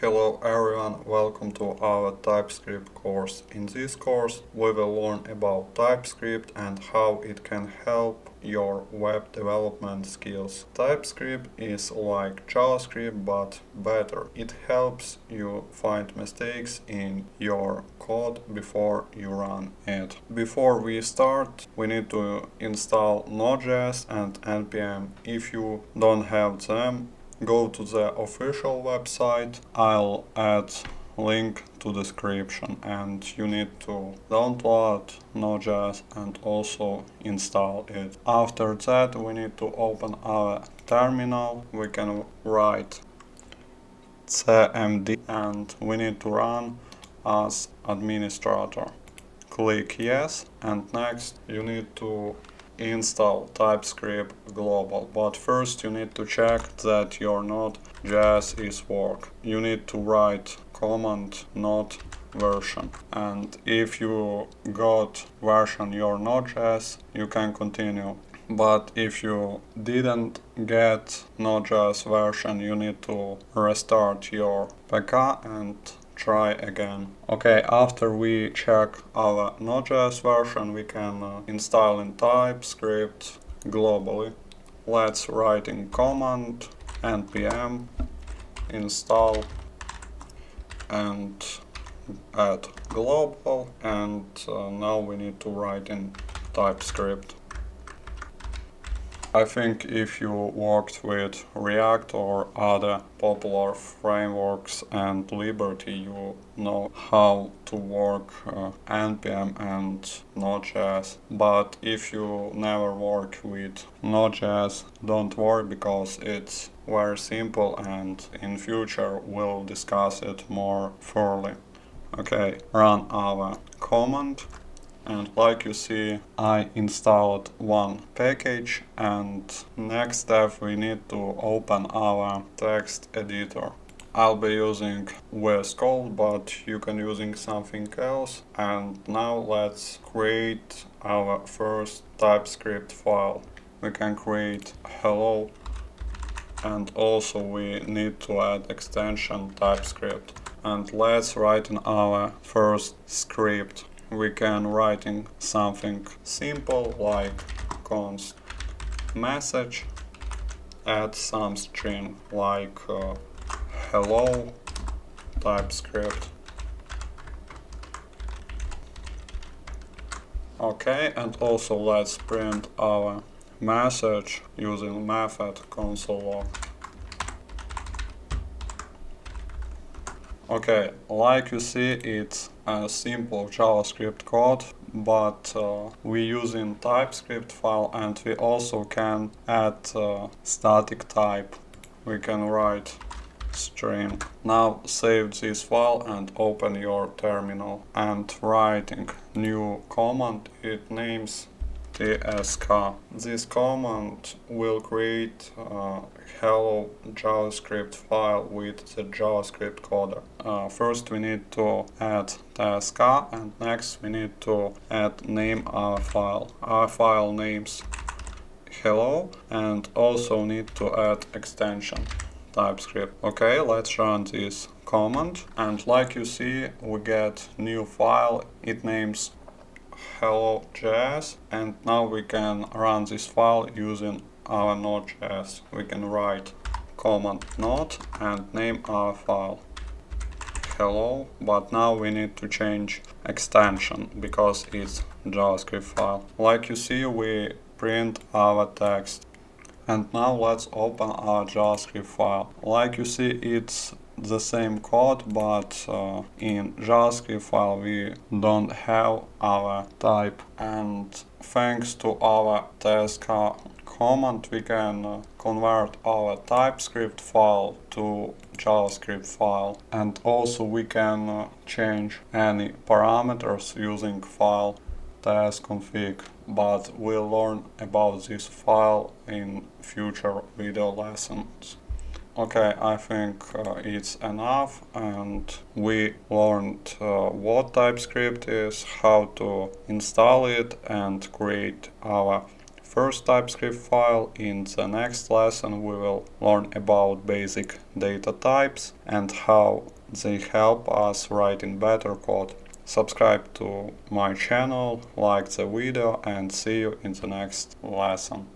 Hello everyone, welcome to our TypeScript course. In this course we will learn about TypeScript and how it can help your web development skills. TypeScript is like JavaScript but better. It helps you find mistakes in your code before you run it. Before we start, we need to install Node.js and NPM. If you don't have them, go to the official website. I'll add link to description, and you need to download Node.js and also install it. After that we need to open our terminal. We can write cmd and we need to run as administrator. Click yes, and next you need to install TypeScript global, but first you need to check that your Node.js is work. You need to write command node version, and if you got version your Node.js, you can continue. But if you didn't get Node.js version, you need to restart your PK and try again. Okay, after we check our Node.js version, we can install in TypeScript globally. Let's write in command npm install and add global, and now we need to write in TypeScript. I think if you worked with React or other popular frameworks and Liberty, you know how to work NPM and Node.js. But if you never work with Node.js, don't worry, because it's very simple, and in future we'll discuss it more thoroughly. Okay, run our command. And like you see, I installed one package, and next step we need to open our text editor. I'll be using VS Code, but you can using something else. And now let's create our first TypeScript file. We can create hello, and also we need to add extension TypeScript. And let's write in our first script. We can write in something simple like const message, add some string like hello TypeScript. Okay, and also let's print our message using method console log. Okay, like you see, it's a simple JavaScript code, but we using TypeScript file, and we also can add static type. We can write string. Now save this file and open your terminal, and writing new command, it names tsk. This command will create hello JavaScript file with the JavaScript coder. First we need to add tsk, and next we need to add name our file. Our file names hello, and also need to add extension TypeScript. Okay, let's run this command, and like you see, we get new file. It names hello.js, and now we can run this file using our Node.js. We can write command node and name our file hello, but now we need to change extension because it's JavaScript file. Like you see, we print our text, and now let's open our JavaScript file. Like you see, it's the same code, but in JavaScript file we don't have our type, and thanks to our tsk command we can convert our TypeScript file to JavaScript file, and also we can change any parameters using file tsconfig, but we'll learn about this file in future video lessons. Okay, I think it's enough, and we learned what TypeScript is, how to install it and create our first TypeScript file. In the next lesson we will learn about basic data types and how they help us writing better code. Subscribe to my channel, like the video, and see you in the next lesson.